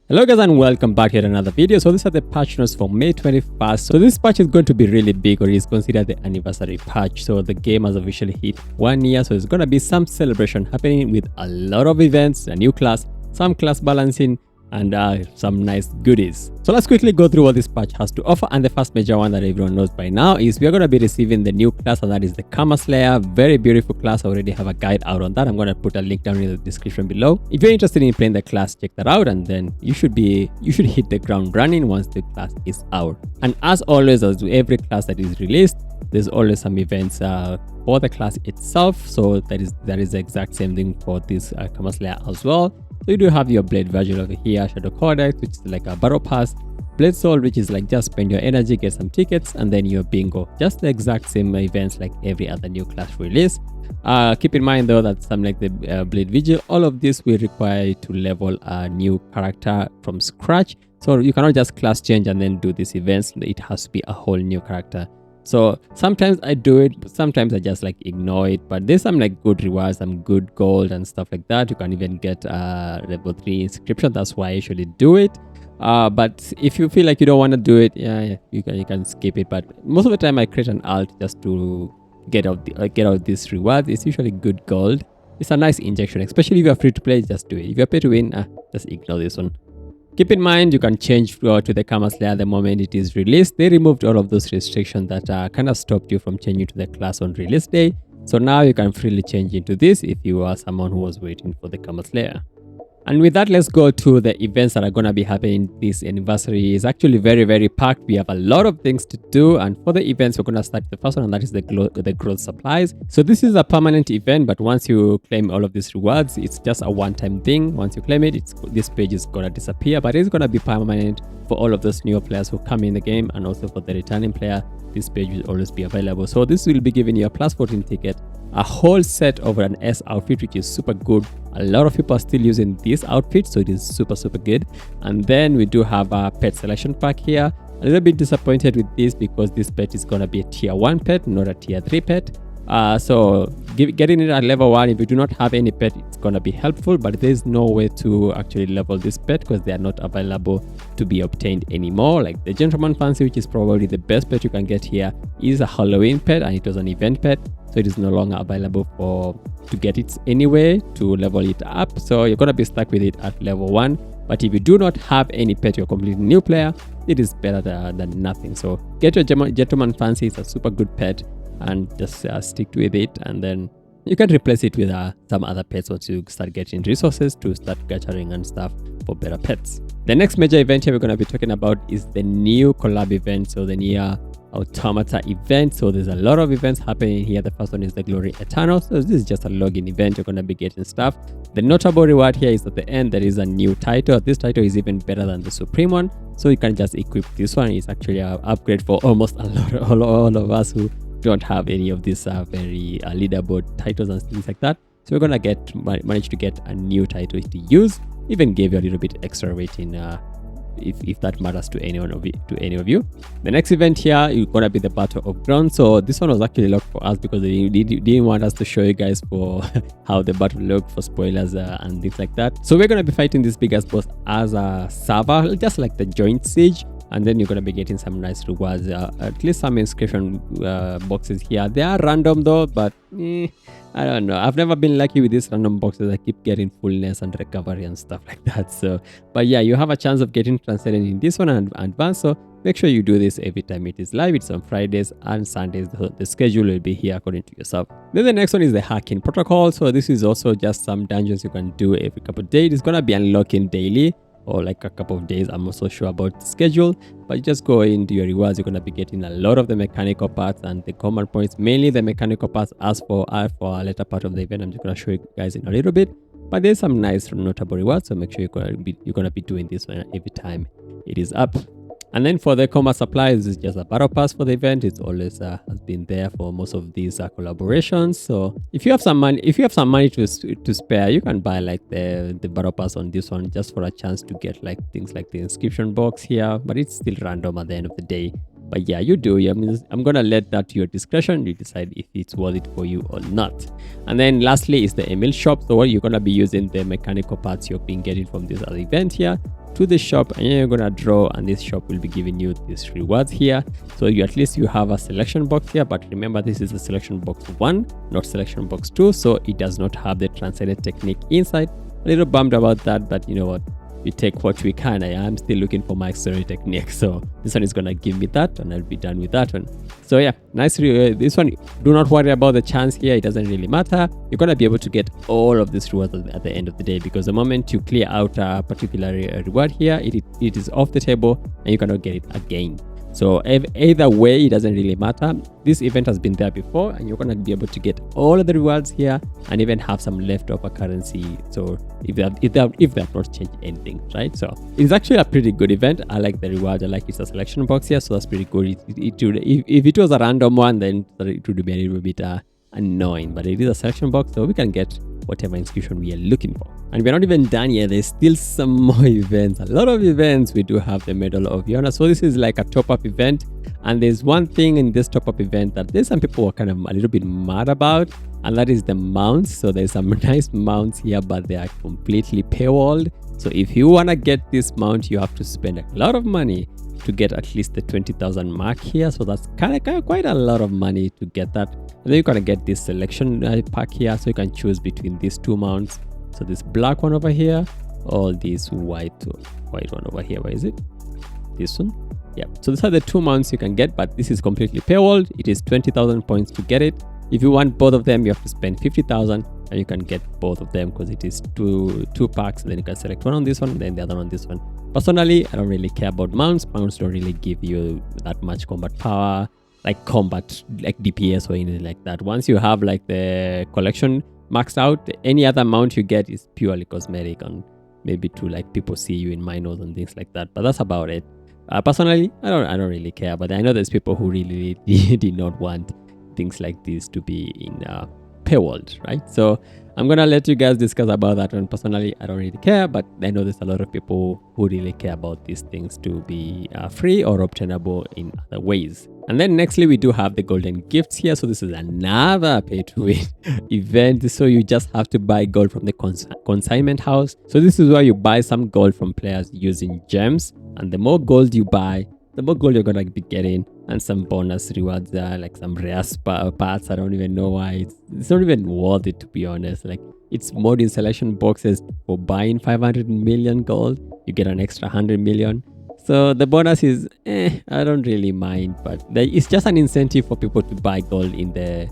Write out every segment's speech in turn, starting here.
Hello guys and welcome back here to another video. So these are the patch notes for May 21st. So this patch is going to be really big, or is considered the anniversary patch. So the game has officially hit 1 year. So it's going to be some celebration happening with a lot of events, a new class, some class balancing, and some nice goodies. So let's quickly go through what this patch has to offer. And the first major one that everyone knows by now is we are going to be receiving the new class, and that is the Karma Slayer. Very beautiful class. I already have a guide out on that. I'm going to put a link down in the description below. If you're interested in playing the class, check that out, and then you should hit the ground running once the class is out. And as always, as every class that is released, there's always some events for the class itself. So that is the exact same thing for this Karma Slayer as well. So you do have your Blade version over here, Shadow Codex, which is like a battle pass, Blade Soul, which is like just spend your energy, get some tickets, and then your bingo. Just the exact same events like every other new class release. Keep in mind though that some like the Blade Vigil, all of this will require you to level a new character from scratch. So you cannot just class change and then do these events. It has to be a whole new character. So sometimes I do it, but sometimes I just like ignore it. But there's some like good rewards, some good gold and stuff like that. You can even get level 3 inscription. That's why I usually do it. But if you feel like you don't want to do it, you can skip it. But most of the time I create an alt just to get out this reward. It's usually good gold. It's a nice injection, especially if you're free to play. Just do it. If you're pay to win, just ignore this one. Keep in mind, you can change to the Karma Slayer the moment it is released. They removed all of those restrictions that kind of stopped you from changing to the class on release day. So now you can freely change into this if you are someone who was waiting for the Karma Slayer. And with that, let's go to the events that are going to be happening this anniversary. It's actually very, very packed. We have a lot of things to do. And for the events, we're going to start the first one, and that is the growth supplies. So this is a permanent event, but once you claim all of these rewards, it's just a one-time thing. Once you claim it, this page is going to disappear, but it's going to be permanent for all of those new players who come in the game, and also for the returning player. This page will always be available. So this will be giving you a plus 14 ticket, a whole set of an S outfit, which is super good. A lot of people are still using this outfit, so it is super good. And then we do have a pet selection pack here. A little bit disappointed with this because this pet is going to be a tier 1 pet, not a tier 3 pet. So getting it at level 1, if you do not have any pet, it's going to be helpful, but there's no way to actually level this pet because they are not available to be obtained anymore. Like the Gentleman Fancy, which is probably the best pet you can get here, is a Halloween pet, and it was an event pet, so it is no longer available to get it anyway to level it up. So you're going to be stuck with it at level 1. But if you do not have any pet, you're a completely new player, it is better than nothing. So get your Gentleman Fancy. It's a super good pet, and just stick with it, and then you can replace it with some other pets once you start getting resources to start gathering and stuff for better pets. The next major event here we're going to be talking about is the new collab event, so the Nier Automata event. So there's a lot of events happening here. The first one is the Glory Eternal. So this is just a login event. You're going to be getting stuff. The notable reward here is at the end there is a new title. This title is even better than the Supreme one, so you can just equip this one. It's actually an upgrade for almost all of us who don't have any of these very leaderboard titles and things like that. So we're gonna manage to get a new title to use. Even gave you a little bit extra rating if that matters to any of you. The next event here is gonna be the Battle of Ground. So this one was actually locked for us because they didn't want us to show you guys for how the battle looked, for spoilers and things like that. So we're gonna be fighting this biggest boss as a server, just like the Joint Siege. And then you're going to be getting some nice rewards, at least some inscription boxes here. They are random though, but I don't know. I've never been lucky with these random boxes. I keep getting fullness and recovery and stuff like that. So, but yeah, you have a chance of getting Transcedent in this one and advance. So make sure you do this every time it is live. It's on Fridays and Sundays. The schedule will be here according to yourself. Then the next one is the Hacking Protocol. So this is also just some dungeons you can do every couple of days. It's going to be unlocking daily, or like a couple of days. I'm not so sure about the schedule, but you just go into your rewards. You're going to be getting a lot of the mechanical parts and the command points, mainly the mechanical parts. As for a later part of the event, I'm just going to show you guys in a little bit, but there's some nice notable rewards, so make sure you're going to be doing this one every time it is up. And then for the combat supplies, it's just a battle pass for the event. It's always has been there for most of these collaborations. So if you have some money, to spare, you can buy like the battle pass on this one just for a chance to get like things like the inscription box here. But it's still random at the end of the day. But yeah, you do. I'm gonna let that to your discretion. You decide if it's worth it for you or not. And then lastly is the Emil shop. So you're gonna be using the mechanical parts you've been getting from this other event here. to the shop and you're gonna draw, and this shop will be giving you these rewards here. So you at least you have a selection box here, but remember this is a selection box 1, not selection box 2, so it does not have the Transcedent technique inside. A little bummed about that, but you know what, we take what we can. I am still looking for my story technique, so this one is gonna give me that and I'll be done with that one. So yeah, nice. This one, do not worry about the chance here, it doesn't really matter. You're gonna be able to get all of these rewards at the end of the day, because the moment you clear out a particular reward here, it is off the table and you cannot get it again. So either way, it doesn't really matter. This event has been there before and you're going to be able to get all of the rewards here and even have some leftover currency. So if they have not changed anything, right? So it's actually a pretty good event. I like the rewards. I like it's a selection box here, so that's pretty good. If it was a random one, then it would be a little bit annoying, but it is a selection box, so we can get whatever inscription we are looking for. And we're not even done yet. There's still some more events, a lot of events. We do have the Medal of Honor, so this is like a top-up event, and there's one thing in this top-up event that there's some people are kind of a little bit mad about, and that is the mounts. So there's some nice mounts here, but they are completely paywalled. So if you want to get this mount, you have to spend a lot of money to get at least the 20,000 mark here. So that's kind of quite a lot of money to get that. And then you're gonna get this selection pack here, so you can choose between these two mounts. So this black one over here, or this white one over here. Where is it? This one. Yeah, so these are the two mounts you can get, but this is completely paywalled. It is 20,000 points to get it. If you want both of them, you have to spend 50,000 and you can get both of them, because it is two packs. And then you can select one on this one and then the other on this one. Personally, I don't really care about mounts. Mounts don't really give you that much combat power, like DPS or anything like that. Once you have like the collection maxed out, any other mount you get is purely cosmetic, and maybe to like people see you in minors and things like that. But that's about it. Personally, I don't really care, but I know there's people who really did not want things like this to be in paywalled, right? So I'm gonna let you guys discuss about that one. Personally, I don't really care, but I know there's a lot of people who really care about these things to be free or obtainable in other ways. And then nextly, we do have the golden gifts here. So this is another pay to win event. So you just have to buy gold from the consignment house. So this is where you buy some gold from players using gems, and the more gold you buy, the more gold you're gonna be getting, and some bonus rewards there, like some rare parts. I don't even know why. It's not even worth it, to be honest. Like, it's more in selection boxes. For buying 500 million gold, you get an extra 100 million. So the bonus is I don't really mind, but it's just an incentive for people to buy gold in the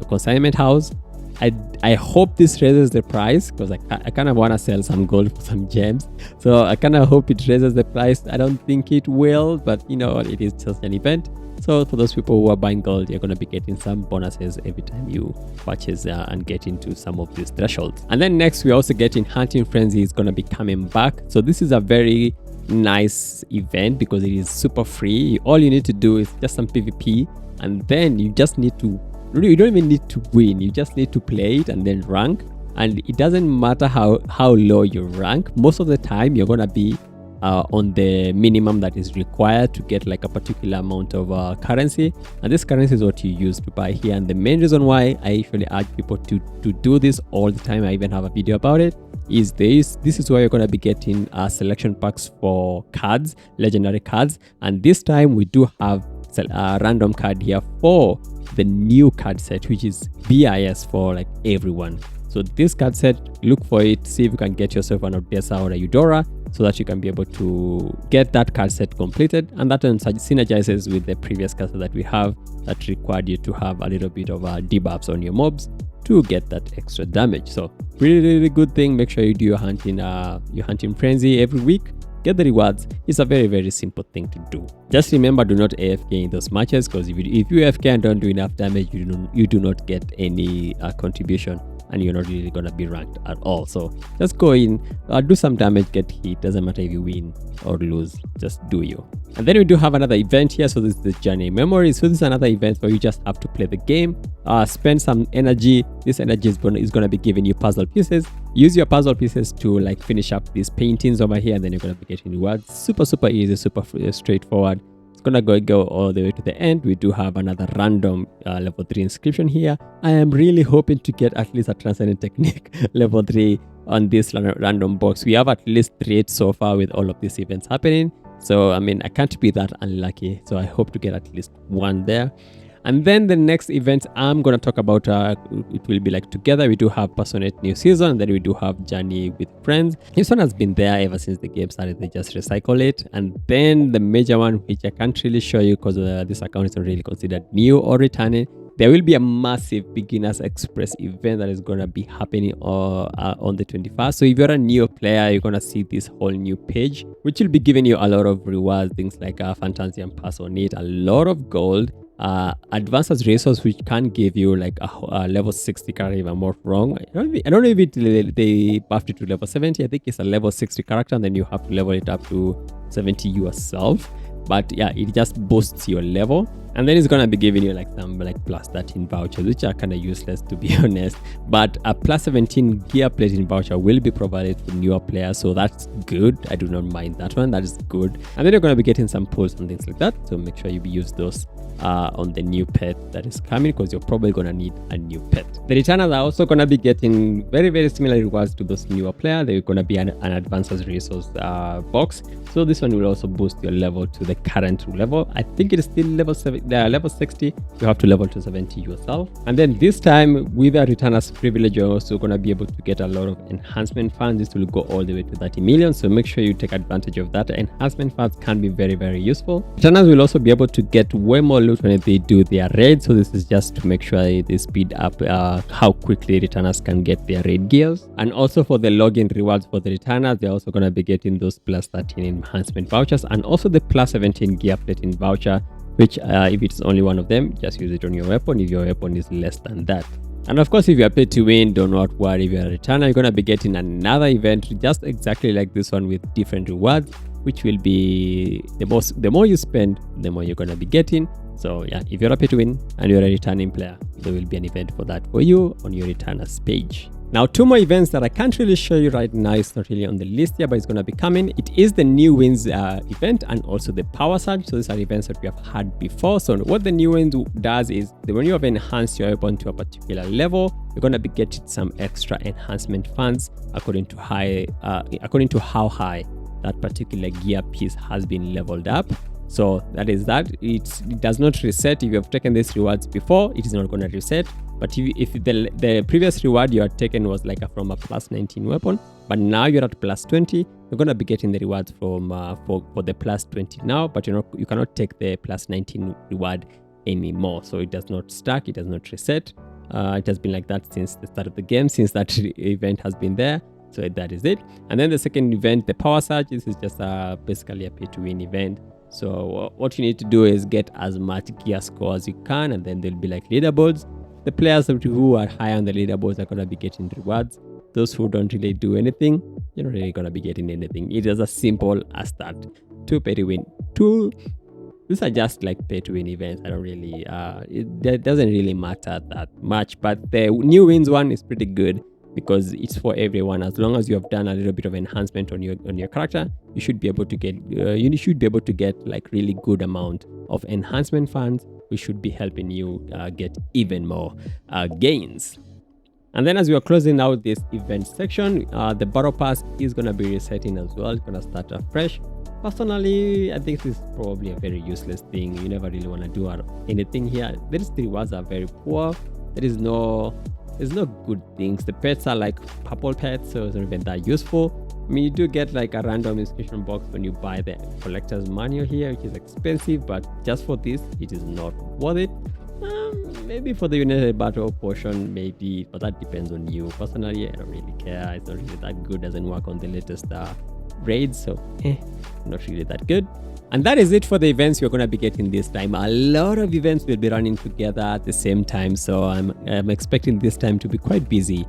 consignment house. I hope this raises the price, because I kind of want to sell some gold for some gems. So I kind of hope it raises the price. I don't think it will, but you know what, it is just an event. So for those people who are buying gold, you're going to be getting some bonuses every time you purchase and get into some of these thresholds. And then next, we're also getting Hunting Frenzy is going to be coming back. So this is a very nice event because it is super free. All you need to do is just some PvP, and then you just need to, you don't even need to win, you just need to play it and then rank. And it doesn't matter how low you rank. Most of the time you're gonna be on the minimum that is required to get like a particular amount of currency, and this currency is what you use to buy here. And the main reason why I usually urge people to do this all the time, I even have a video about it, is this is where you're going to be getting selection packs for cards, legendary cards. And this time we do have a random card here for the new card set, which is BIS for like everyone. So this card set, look for it, see if you can get yourself an Odessa or a Eudora, so that you can be able to get that card set completed. And that synergizes with the previous card set that we have that required you to have a little bit of debuffs on your mobs to get that extra damage. So really good thing. Make sure you do your hunting frenzy every week, get the rewards. It's a very simple thing to do. Just remember, do not AFK in those matches, because if you AFK and don't do enough damage, you do not get any contribution, and you're not really gonna be ranked at all. So just go in, do some damage, get hit. Doesn't matter if you win or lose, just do you. And then we do have another event here. So this is the Journey Memories. So this is another event where you just have to play the game, spend some energy. This energy is gonna be giving you puzzle pieces. Use your puzzle pieces to like finish up these paintings over here, and then you're gonna be getting rewards. Super easy, super straightforward. Gonna go all the way to the end. We do have another random level 3 inscription here. I am really hoping to get at least a Transcendent technique level 3 on this random box. We have at least 3 so far with all of these events happening. So I mean, I can't be that unlucky. So I hope to get at least 1 there. And then the next event I'm going to talk about, it will be like together. We do have Personate new season, and then we do have Journey with Friends. This one has been there ever since the game started. They just recycle it. And then the major one, which I can't really show you because this account is not really considered new or returning. There will be a massive Beginners Express event that is going to be happening on the 21st. So if you're a new player, you're going to see this whole new page, which will be giving you a lot of rewards, things like Fantasy and Personate, a lot of gold, advanced resource, which can give you like a level 60 character, if I'm not wrong. I don't know if they buffed it to level 70. I think it's a level 60 character, and then you have to level it up to 70 yourself. But yeah, it just boosts your level. And then it's gonna be giving you like some like plus 13 vouchers, which are kind of useless to be honest. But a plus 17 gear plating voucher will be provided for newer players, so that's good. I do not mind that one. That is good. And then you're gonna be getting some pulls and things like that. So make sure you use those on the new pet that is coming, because you're probably gonna need a new pet. The returners are also gonna be getting very similar rewards to those newer players. They're gonna be an advanced resource box. So this one will also boost your level to the current level. I think it is still level 60. You have to level to 70 yourself. And then this time with the returners privilege, you're also going to be able to get a lot of enhancement funds. This will go all the way to 30 million. So make sure you take advantage of that. Enhancement funds can be very useful. Returners will also be able to get way more loot when they do their raids. So this is just to make sure they speed up how quickly returners can get their raid gears. And also for the login rewards for the returners, they're also going to be getting those plus 13 enhancement vouchers, and also the plus 17 gear plating voucher, which if it's only one of them, just use it on your weapon if your weapon is less than that. And of course, if you are paid to win, do not worry. If you're a returner, you're going to be getting another event just exactly like this one with different rewards, which will be the more you spend, the more you're going to be getting. So yeah, if you're a pay to win and you're a returning player, there will be an event for that for you on your returners page. Now, 2 more events that I can't really show you right now. It's not really on the list here, but it's going to be coming. It is the New Winds event and also the Power Surge. So these are events that we have had before. So what the New Winds does is when you have enhanced your weapon to a particular level, you're going to be getting some extra enhancement funds according to how high that particular gear piece has been leveled up. So that is that. It does not reset. If you have taken these rewards before, it is not going to reset. But if the previous reward you had taken was like from a plus 19 weapon, but now you're at plus 20, you're going to be getting the rewards from for the plus 20 now, but you cannot take the plus 19 reward anymore. So it does not stack, it does not reset. It has been like that since the start of the game, since that event has been there. So that is it. And then the second event, the Power Surge, this is just basically a pay to win event. So what you need to do is get as much gear score as you can, and then there'll be like leaderboards. The players who are high on the leaderboards are going to be getting rewards. Those who don't really do anything, you're not really going to be getting anything. It is as simple as that. 2 pay to win. These are just like pay to win events. I don't really, it doesn't really matter that much. But the New Wins one is pretty good because it's for everyone. As long as you have done a little bit of enhancement on your character, you should be able to get like really good amount of enhancement funds, which should be helping you get even more gains. And then as we are closing out this event section, the battle pass is going to be resetting as well. It's going to start afresh. Personally, I think this is probably a very useless thing. You never really want to do anything here. The rewards are very poor. There's no good things. The pets are like purple pets, so it's not even that useful. I mean, you do get like a random inscription box when you buy the collector's manual here, which is expensive, but just for this, it is not worth it. Maybe for the United Battle portion, maybe, but that depends on you. Personally, I don't really care. It's not really that good. Doesn't work on the latest raids, so not really that good. And that is it for the events you're going to be getting this time. A lot of events will be running together at the same time, so I'm expecting this time to be quite busy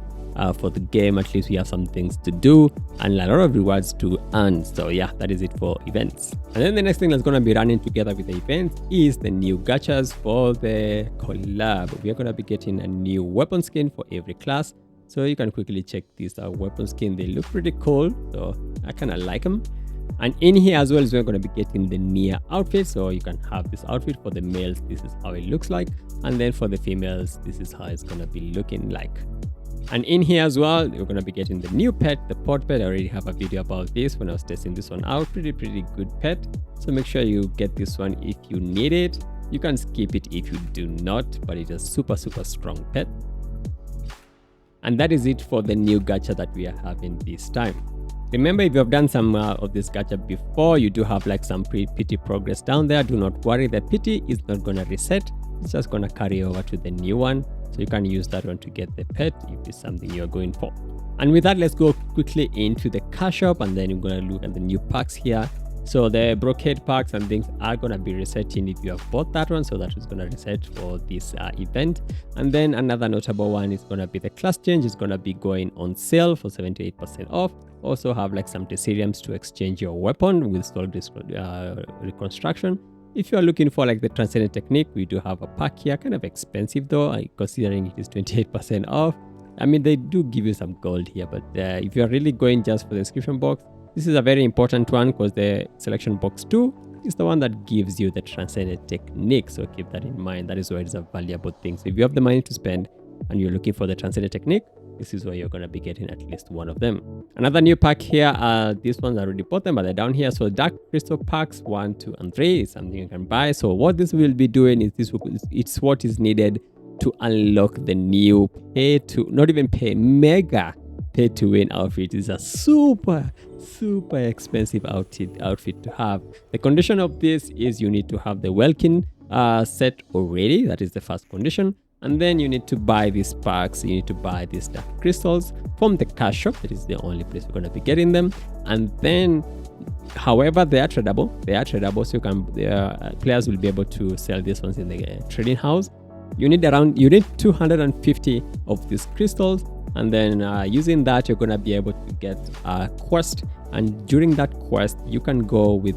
for the game. At least we have some things to do and a lot of rewards to earn. So yeah, that is it for events. And then the next thing that's going to be running together with the events is the new gachas for the collab. We are going to be getting a new weapon skin for every class. So you can quickly check these weapon skin. They look pretty cool, so I kind of like them. And in here as well, we're going to be getting the Nia outfit. So you can have this outfit for the males. This is how it looks like. And then for the females, this is how it's going to be looking like. And in here as well, you're going to be getting the new pet, the pod pet. I already have a video about this when I was testing this one out. Pretty good pet. So make sure you get this one if you need it. You can skip it if you do not, but it is super strong pet. And that is it for the new gacha that we are having this time. Remember, if you have done some of this gacha before, you do have like some PT progress down there. Do not worry, the PT is not going to reset. It's just going to carry over to the new one. So you can use that one to get the pet if it's something you're going for. And with that, let's go quickly into the cash shop, and then we're going to look at the new packs here. So the brocade packs and things are going to be resetting if you have bought that one. So that is going to reset for this event. And then another notable one is going to be the class change. It's going to be going on sale for 78% off. Also have like some Tesiriums to exchange your weapon with soul reconstruction. If you are looking for like the Transcedent technique, we do have a pack here. Kind of expensive though, considering it is 28% off. I mean, they do give you some gold here, but if you are really going just for the inscription box, this is a very important one because the selection box 2 is the one that gives you the Transcendent technique. So keep that in mind. That is why it's a valuable thing. So if you have the money to spend and you're looking for the Transcendent technique, this is where you're going to be getting at least one of them. Another new pack here, these ones I already bought them, but they're down here. So dark crystal packs 1, 2, and 3 is something you can buy. So what this will be doing is it's what is needed to unlock the new mega pay to win outfit. Is a super expensive outfit to have. The condition of this is you need to have the Welkin set already. That is the first condition. And then you need to buy these packs. You need to buy these dark crystals from the cash shop. That is the only place we're going to be getting them. And then, however, they are tradable. So you can players will be able to sell these ones in the trading house. You need 250 of these crystals, and then using that you're going to be able to get a quest, and during that quest you can go with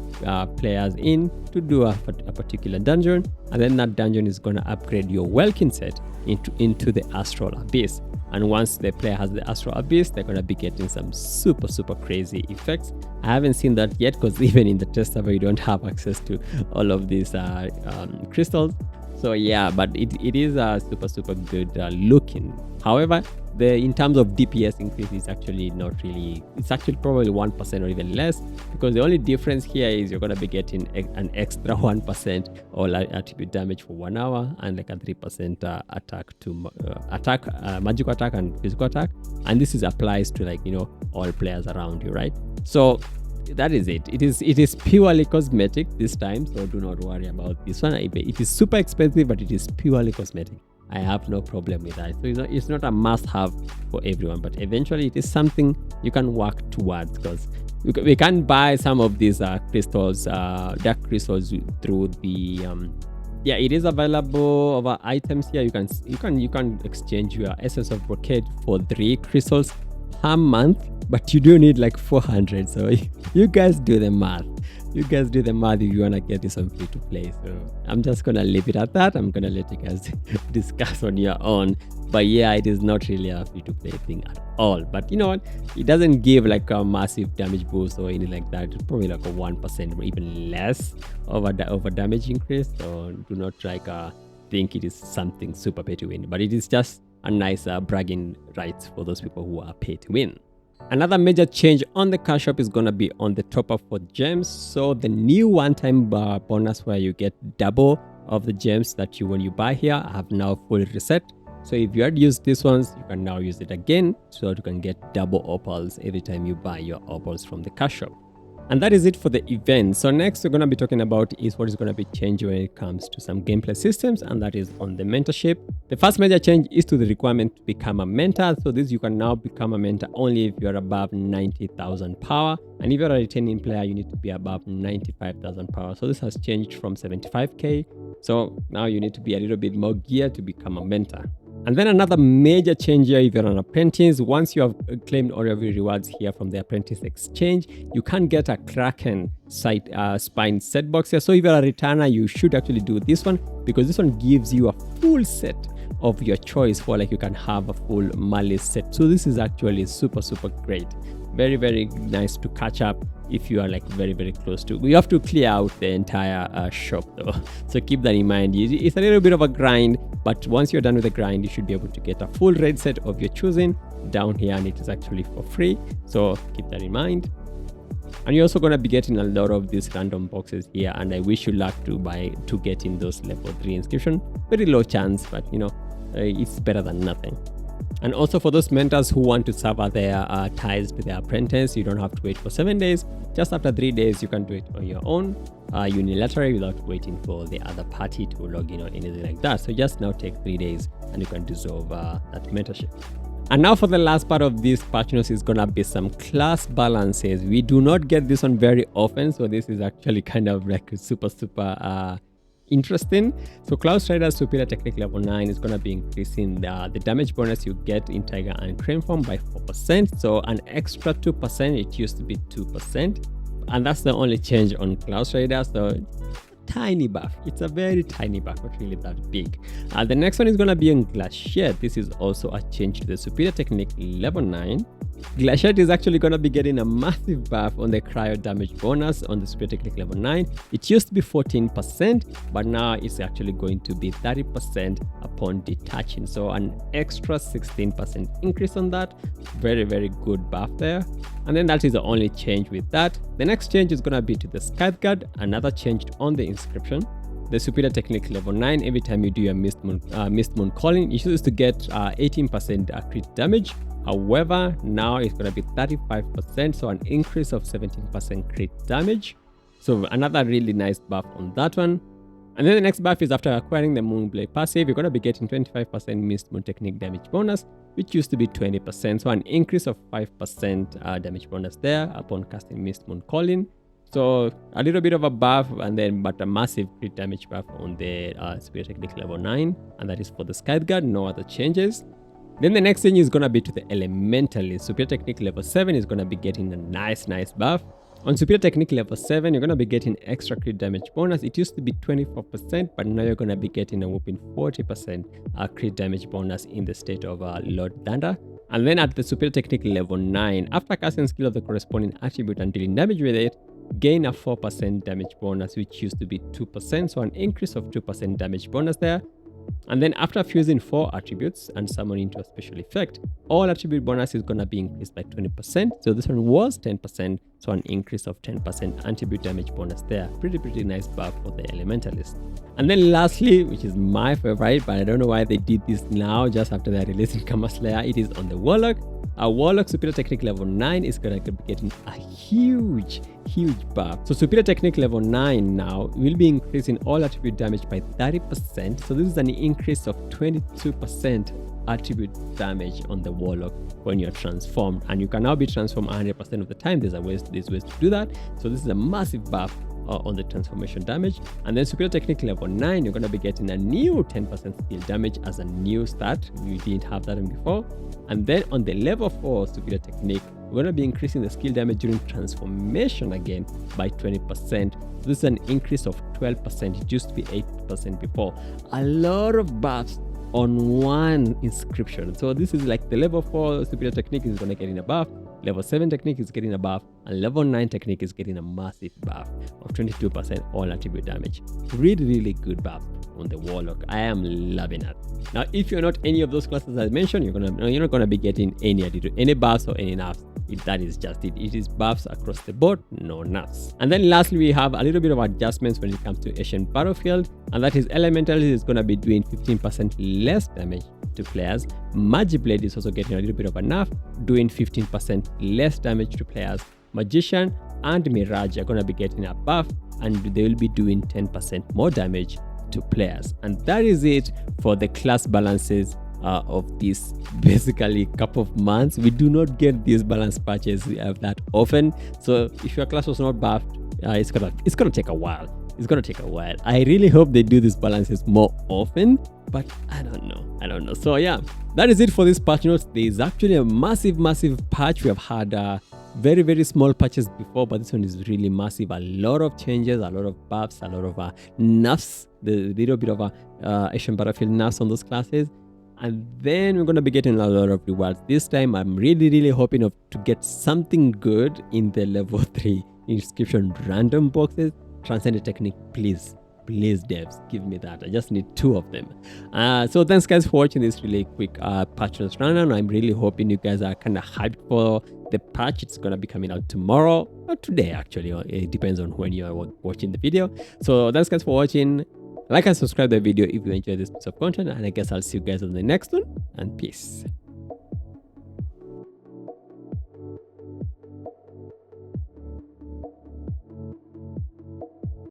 players in to do a particular dungeon, and then that dungeon is going to upgrade your Welkin set into the Astral Abyss. And once the player has the Astral Abyss, they're going to be getting some super crazy effects. I haven't seen that yet because even in the test server you don't have access to all of these crystals. So yeah, but it is a super good looking. However, in terms of DPS increase is actually not really, it's actually probably 1% or even less, because the only difference here is you're going to be getting an extra 1% all attribute damage for 1 hour, and like a 3% magical attack and physical attack. And this applies to, like, you know, all players around you, right? So that is it. It is purely cosmetic this time, so do not worry about this one. It is super expensive, but it is purely cosmetic. I have no problem with that. So it's not a must-have for everyone, but eventually it is something you can work towards, because we can buy some of these crystals, dark crystals, through the yeah, it is available over items here. You can exchange your Essence of Brocade for 3 crystals per month, but you do need like 400. So you guys do the math. If you want to get this on free to play. So I'm just gonna leave it at that. I'm gonna let you guys discuss on your own. But yeah, it is not really a free to play thing at all. But you know what, it doesn't give like a massive damage boost or anything like that. It's probably like a 1% or even less of a damage increase. So do not think it is something super pay to win, but it is just a nice bragging rights for those people who are pay to win. Another major change on the cash shop is going to be on the top up for gems. So the new one-time bonus where you get double of the gems that when you buy here have now fully reset. So if you had used these ones, you can now use it again, so you can get double opals every time you buy your opals from the cash shop. And that is it for the event. So next we're going to be talking about is what is going to be changed when it comes to some gameplay systems, and that is on the mentorship. The first major change is to the requirement to become a mentor. So this, you can now become a mentor only if you are above 90,000 power, and if you're a returning player you need to be above 95,000 power. So this has changed from 75k. So now you need to be a little bit more geared to become a mentor. And then another major change here, if you're an apprentice, once you have claimed all of your rewards here from the apprentice exchange, you can get a Kraken spine set box here. So if you're a returner, you should actually do this one, because this one gives you a full set of your choice for, like, you can have a full malice set. So this is actually super great. Very nice to catch up if you are like very close to. We have to clear out the entire shop though, so keep that in mind. It's a little bit of a grind, but once you're done with the grind, you should be able to get a full raid set of your choosing down here, and it is actually for free, so keep that in mind. And you're also going to be getting a lot of these random boxes here, and I wish you luck to getting those level 3 inscription. Very low chance, but you know, it's better than nothing. And also for those mentors who want to sever their ties with their apprentice, you don't have to wait for 7 days. Just after 3 days, you can do it on your own, unilaterally, without waiting for the other party to log in or anything like that. So just now take 3 days and you can dissolve that mentorship. And now for the last part of this patch notes is gonna be some class balances. We do not get this one very often, so this is actually kind of like super interesting. So Cloud Strider's Superior Technique level 9 is gonna be increasing the damage bonus you get in Tiger and Crane form by 4%. So an extra 2%. It used to be 2%, and that's the only change on Cloud Strider. So tiny buff. It's a very tiny buff, not really that big. The next one is going to be on Glacier. This is also a change to the Superior Technique level 9. Glacier is actually going to be getting a massive buff on the cryo damage bonus on the Superior Technique level 9. It used to be 14%, but now it's actually going to be 30% upon detaching. So an extra 16% increase on that. Very good buff there. And then that is the only change with that. The next change is going to be to the Scythe Guard, another change on the inscription. The Superior Technique level 9, every time you do your Mist Moon calling, you used to get 18% crit damage. However, now it's going to be 35%, so an increase of 17% crit damage. So another really nice buff on that one. And then the next buff is after acquiring the Moonblade passive, you're going to be getting 25% Mist Moon Technique damage bonus, which used to be 20%. So an increase of 5% damage bonus there upon casting Mist Moon calling. So a little bit of a buff, but a massive crit damage buff on the Superior Technique level 9, and that is for the Scythe Guard. No other changes. Then the next thing is going to be to the Elementalist. Superior Technique level 7 is going to be getting a nice buff. On Superior Technique level 7, you're going to be getting extra crit damage bonus. It used to be 24%, but now you're going to be getting a whopping 40% crit damage bonus in the state of Lord Thunder. And then at the Superior Technique level 9, after casting skill of the corresponding attribute and dealing damage with it, gain a 4% damage bonus, which used to be 2%, so an increase of 2% damage bonus there. And then after fusing 4 attributes and summoning into a special effect, all attribute bonus is going to be increased by 20%. So this one was 10%, so an increase of 10% attribute damage bonus there. Pretty nice buff for the Elementalist. And then lastly, which is my favorite, but I don't know why they did this now just after they're releasing Karma Slayer, it is on the Warlock. Our Warlock Superior Technique level 9 is going to be getting a huge buff. So Superior Technique level 9 now will be increasing all attribute damage by 30%. So this is an increase of 22% attribute damage on the Warlock when you're transformed. And you can now be transformed 100% of the time. There's ways to do that. So this is a massive buff on the transformation damage. And then Superior Technique level 9, you're going to be getting a new 10% skill damage as a new stat. You didn't have that one before. And then on the level 4 Superior Technique, we're going to be increasing the skill damage during transformation again by 20%. This is an increase of 12%. It used to be 8% before. A lot of buffs on one inscription. So this is like the level 4 Superior Technique is going to get in a buff. Level 7 Technique is getting a buff, and level 9 Technique is getting a massive buff of 22% all attribute damage. Really good buff on the Warlock. I am loving it. Now, if you're not any of those classes I mentioned, you're not gonna be getting any buffs or any nerfs. That is just it. It is buffs across the board, no nerfs. And then lastly, we have a little bit of adjustments when it comes to Ancient Battlefield, and that is Elementalist is gonna be doing 15% less damage to players. Magiblade is also getting a little bit of a nerf, doing 15% less damage to players. Magician and Mirage are going to be getting a buff, and they will be doing 10% more damage to players. And that is it for the class balances of this basically couple of months. We do not get these balance patches that often, so if your class was not buffed, it's gonna take a while. I really hope they do these balances more often, but I don't know. So yeah, that is it for this patch notes. There is actually a massive patch. We have had very small patches before, but this one is really massive. A lot of changes, a lot of buffs, a lot of nerfs, the little bit of Asian Battlefield nerfs on those classes. And then we're going to be getting a lot of rewards. This time I'm really hoping to get something good in the level 3 inscription random boxes. Transcendent technique, please devs, give me that. I just need 2 of them. So thanks guys for watching this really quick patch notes rundown. I'm really hoping you guys are kind of hyped for the patch. It's gonna be coming out tomorrow or today, actually. It depends on when you are watching the video. So thanks guys for watching. Like and subscribe the video if you enjoyed this piece of content, and I guess I'll see you guys on the next one, and peace.